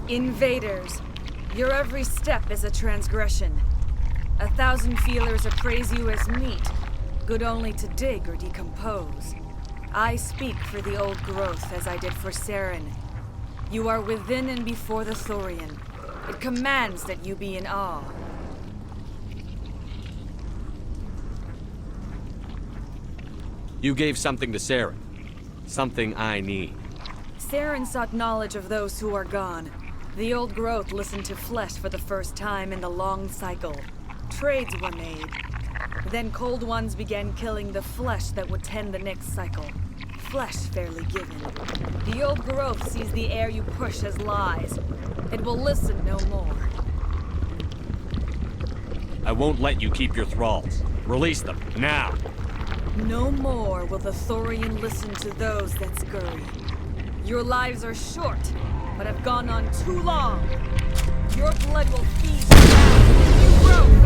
Invaders, your every step is a transgression. 1,000 feelers appraise you as meat, good only to dig or decompose. I speak for the old growth as I did for Saren. You are within and before the Thorian. It commands that you be in awe. You gave something to Saren. Something I need. Saren sought knowledge of those who are gone. The old growth listened to flesh for the first time in the long cycle. Trades were made. Then cold ones began killing the flesh that would tend the next cycle. Flesh fairly given. The old growth sees the air you push as lies. It will listen no more. I won't let you keep your thralls. Release them, now! No more will the Thorian listen to those that scurry. Your lives are short, but have gone on too long. Your blood will feed the new growth.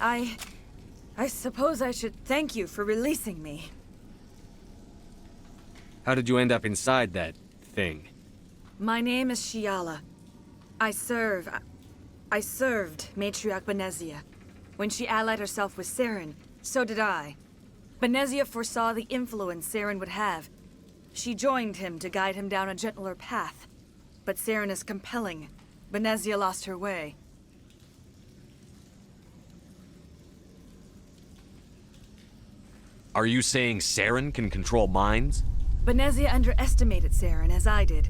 I suppose I should thank you for releasing me. How did you end up inside that thing? My name is Shiala. I served Matriarch Benezia. When she allied herself with Saren, so did I. Benezia foresaw the influence Saren would have. She joined him to guide him down a gentler path. But Saren is compelling. Benezia lost her way. Are you saying Saren can control minds? Benezia underestimated Saren, as I did.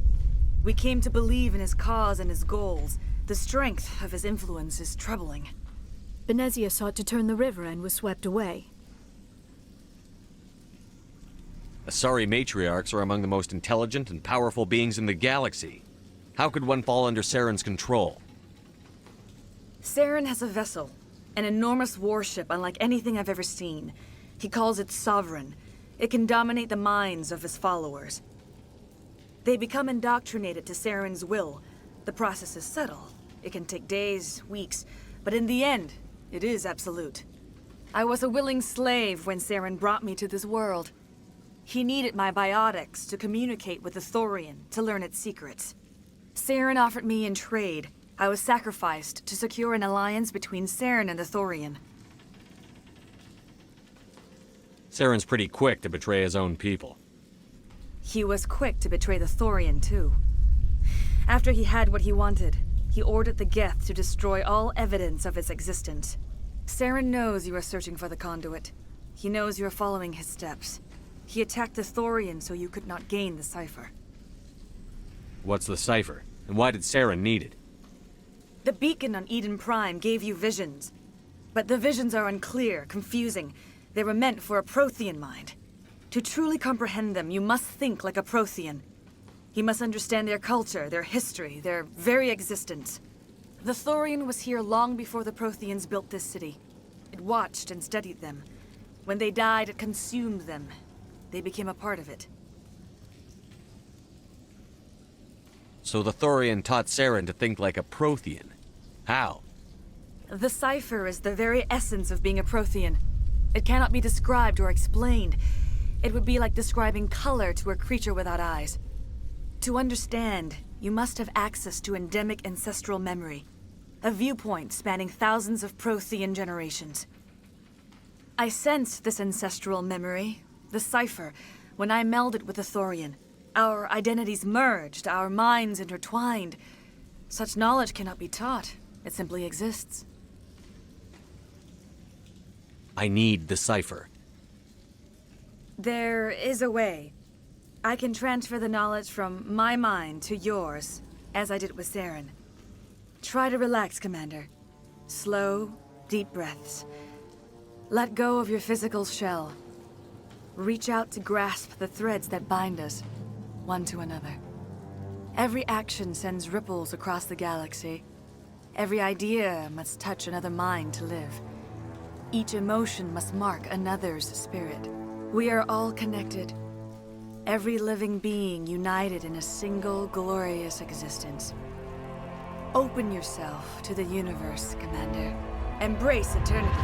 We came to believe in his cause and his goals. The strength of his influence is troubling. Benezia sought to turn the river and was swept away. Asari matriarchs are among the most intelligent and powerful beings in the galaxy. How could one fall under Saren's control? Saren has a vessel, an enormous warship unlike anything I've ever seen. He calls it Sovereign. It can dominate the minds of his followers. They become indoctrinated to Saren's will. The process is subtle. It can take days, weeks, but in the end, it is absolute. I was a willing slave when Saren brought me to this world. He needed my biotics to communicate with the Thorian, to learn its secrets. Saren offered me in trade. I was sacrificed to secure an alliance between Saren and the Thorian. Saren's pretty quick to betray his own people. He was quick to betray the Thorian, too. After he had what he wanted, he ordered the Geth to destroy all evidence of its existence. Saren knows you are searching for the conduit. He knows you are following his steps. He attacked the Thorian so you could not gain the cipher. What's the cipher? And why did Saren need it? The beacon on Eden Prime gave you visions. But the visions are unclear, confusing. They were meant for a Prothean mind. To truly comprehend them, you must think like a Prothean. You must understand their culture, their history, their very existence. The Thorian was here long before the Protheans built this city. It watched and studied them. When they died, it consumed them. They became a part of it. So the Thorian taught Saren to think like a Prothean. How? The cipher is the very essence of being a Prothean. It cannot be described or explained. It would be like describing color to a creature without eyes. To understand, you must have access to endemic ancestral memory, a viewpoint spanning thousands of Prothean generations. I sensed this ancestral memory, the cipher, when I melded with the Thorian. Our identities merged, our minds intertwined. Such knowledge cannot be taught. It simply exists. I need the cipher. There is a way. I can transfer the knowledge from my mind to yours, as I did with Saren. Try to relax, Commander. Slow, deep breaths. Let go of your physical shell. Reach out to grasp the threads that bind us, one to another. Every action sends ripples across the galaxy. Every idea must touch another mind to live. Each emotion must mark another's spirit. We are all connected. Every living being united in a single glorious existence. Open yourself to the universe, Commander. Embrace eternity.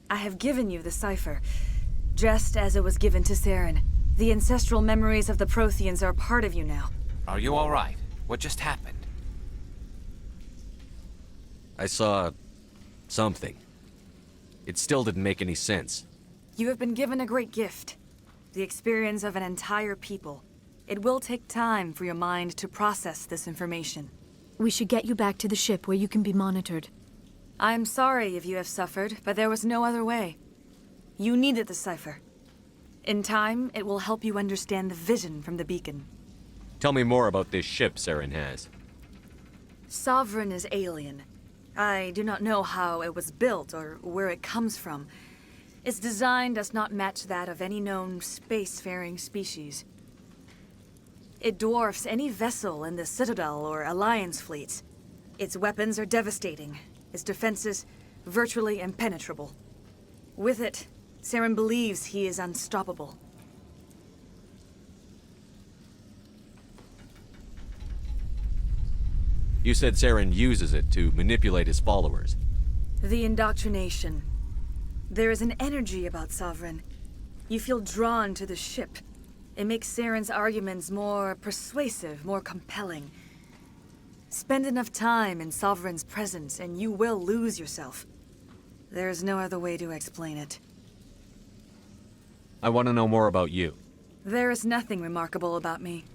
I have given you the cipher, just as it was given to Saren. The ancestral memories of the Protheans are part of you now. Are you all right? What just happened? I saw something. It still didn't make any sense. You have been given a great gift. The experience of an entire people. It will take time for your mind to process this information. We should get you back to the ship where you can be monitored. I'm sorry if you have suffered, but there was no other way. You needed the cipher. In time, it will help you understand the vision from the beacon. Tell me more about this ship Saren has. Sovereign is alien. I do not know how it was built or where it comes from. Its design does not match that of any known spacefaring species. It dwarfs any vessel in the Citadel or Alliance fleets. Its weapons are devastating, its defenses virtually impenetrable. With it, Saren believes he is unstoppable. You said Saren uses it to manipulate his followers. The indoctrination. There is an energy about Sovereign. You feel drawn to the ship. It makes Saren's arguments more persuasive, more compelling. Spend enough time in Sovereign's presence and you will lose yourself. There is no other way to explain it. I want to know more about you. There is nothing remarkable about me.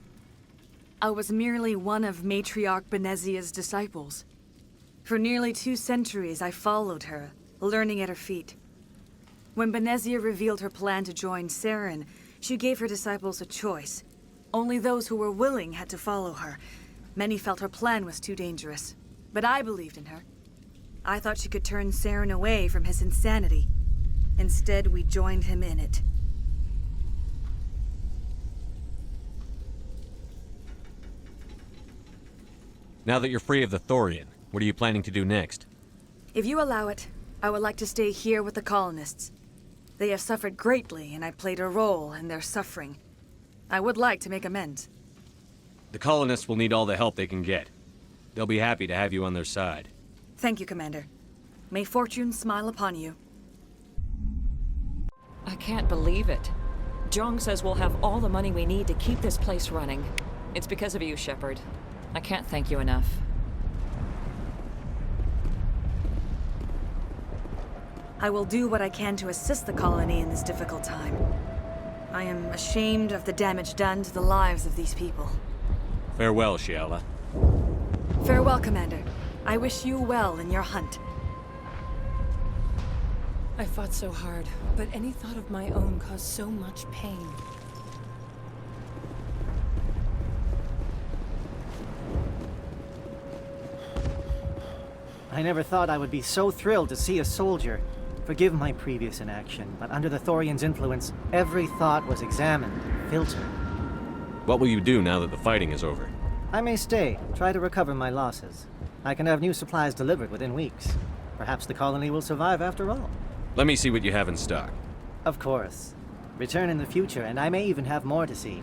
I was merely one of Matriarch Benezia's disciples. For nearly 2 centuries, I followed her, learning at her feet. When Benezia revealed her plan to join Saren, she gave her disciples a choice. Only those who were willing had to follow her. Many felt her plan was too dangerous, but I believed in her. I thought she could turn Saren away from his insanity. Instead, we joined him in it. Now that you're free of the Thorian, what are you planning to do next? If you allow it, I would like to stay here with the colonists. They have suffered greatly, and I played a role in their suffering. I would like to make amends. The colonists will need all the help they can get. They'll be happy to have you on their side. Thank you, Commander. May fortune smile upon you. I can't believe it. Jong says we'll have all the money we need to keep this place running. It's because of you, Shepard. I can't thank you enough. I will do what I can to assist the colony in this difficult time. I am ashamed of the damage done to the lives of these people. Farewell, Shiala. Farewell, Commander. I wish you well in your hunt. I fought so hard, but any thought of my own caused so much pain. I never thought I would be so thrilled to see a soldier. Forgive my previous inaction, but under the Thorian's influence, every thought was examined, filtered. What will you do now that the fighting is over? I may stay, try to recover my losses. I can have new supplies delivered within weeks. Perhaps the colony will survive after all. Let me see what you have in stock. Of course. Return in the future, and I may even have more to see.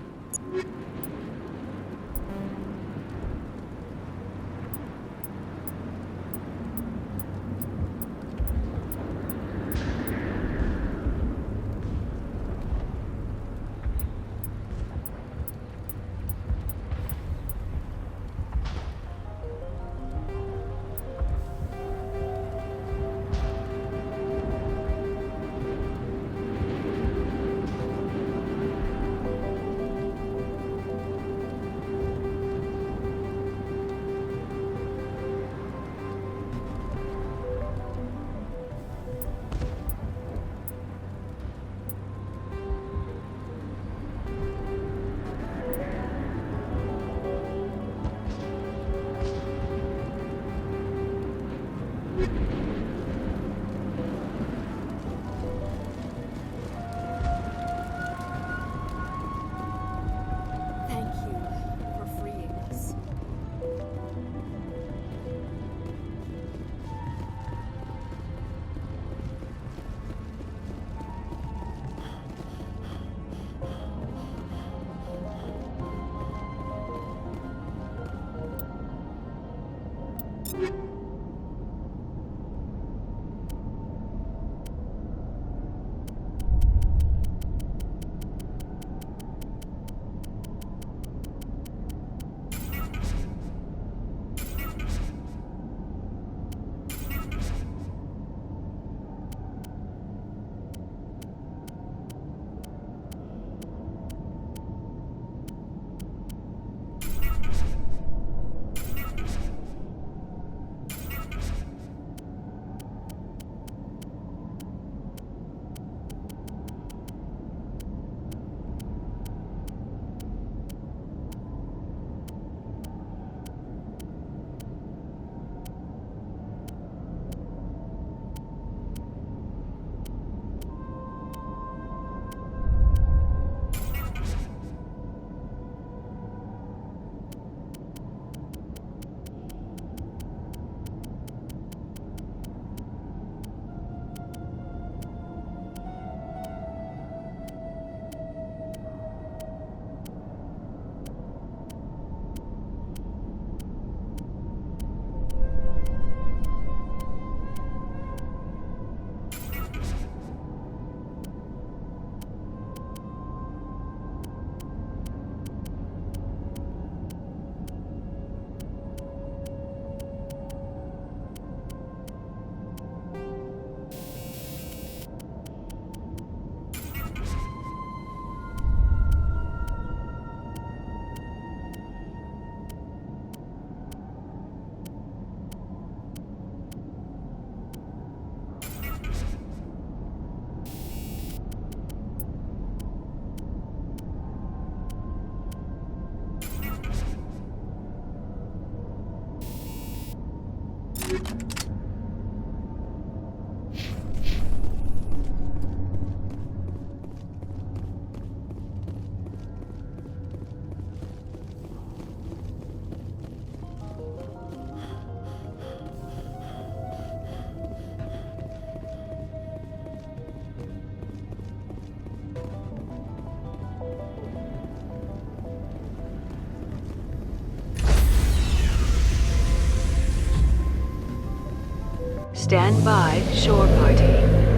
Stand by, shore party.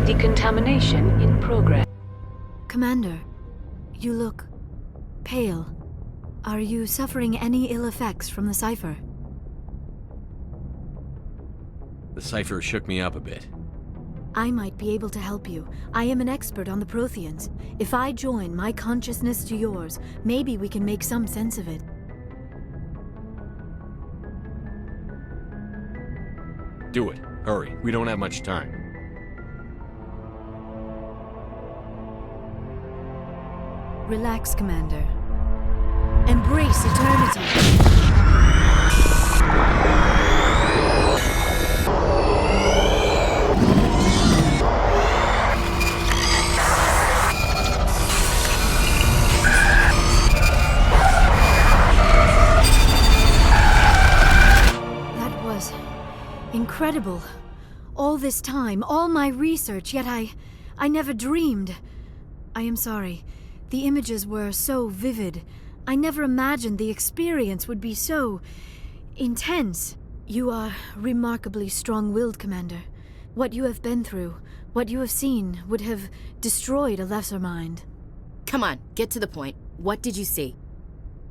Decontamination in progress. Commander, you look pale. Are you suffering any ill effects from the cipher? The cipher shook me up a bit. I might be able to help you. I am an expert on the Protheans. If I join my consciousness to yours, maybe we can make some sense of it. Do it. Hurry. We don't have much time. Relax, Commander. Embrace eternity. Incredible. All this time, all my research, yet I never dreamed. I am sorry. The images were so vivid. I never imagined the experience would be so intense. You are remarkably strong-willed, Commander. What you have been through, what you have seen, would have destroyed a lesser mind. Come on, get to the point. What did you see?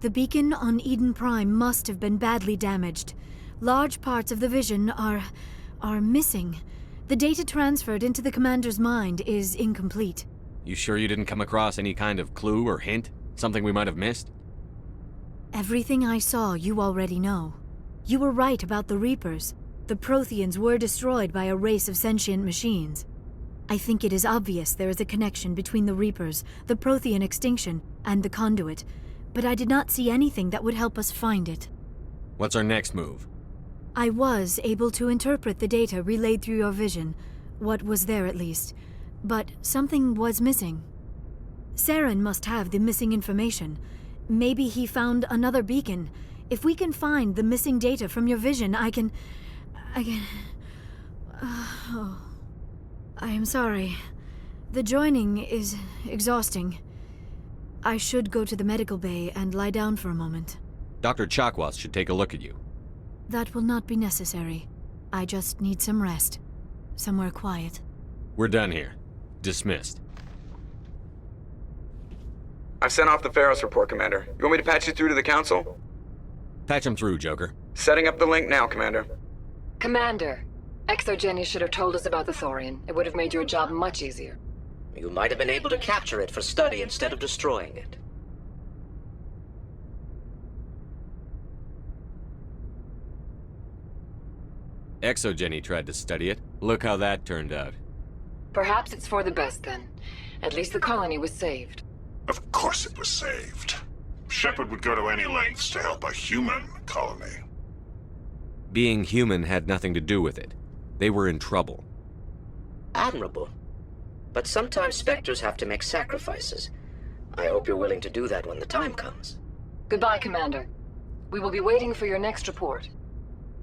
The beacon on Eden Prime must have been badly damaged. Large parts of the vision are missing. The data transferred into the commander's mind is incomplete. You sure you didn't come across any kind of clue or hint? Something we might have missed? Everything I saw you already know. You were right about the Reapers. The Protheans were destroyed by a race of sentient machines. I think it is obvious there is a connection between the Reapers, the Prothean extinction, and the Conduit, but I did not see anything that would help us find it. What's our next move? I was able to interpret the data relayed through your vision, what was there at least, but something was missing. Saren must have the missing information. Maybe he found another beacon. If we can find the missing data from your vision, I can... I am sorry. The joining is exhausting. I should go to the medical bay and lie down for a moment. Dr. Chakwas should take a look at you. That will not be necessary. I just need some rest. Somewhere quiet. We're done here. Dismissed. I've sent off the Pharos report, Commander. You want me to patch you through to the Council? Patch him through, Joker. Setting up the link now, Commander. Commander, ExoGeni should have told us about the Thorian. It would have made your job much easier. You might have been able to capture it for study instead of destroying it. ExoGeni tried to study it. Look how that turned out. Perhaps it's for the best then. At least the colony was saved. Of course it was saved. Shepard would go to any lengths to help a human colony. Being human had nothing to do with it. They were in trouble. Admirable. But sometimes Spectres have to make sacrifices. I hope you're willing to do that when the time comes. Goodbye, Commander. We will be waiting for your next report.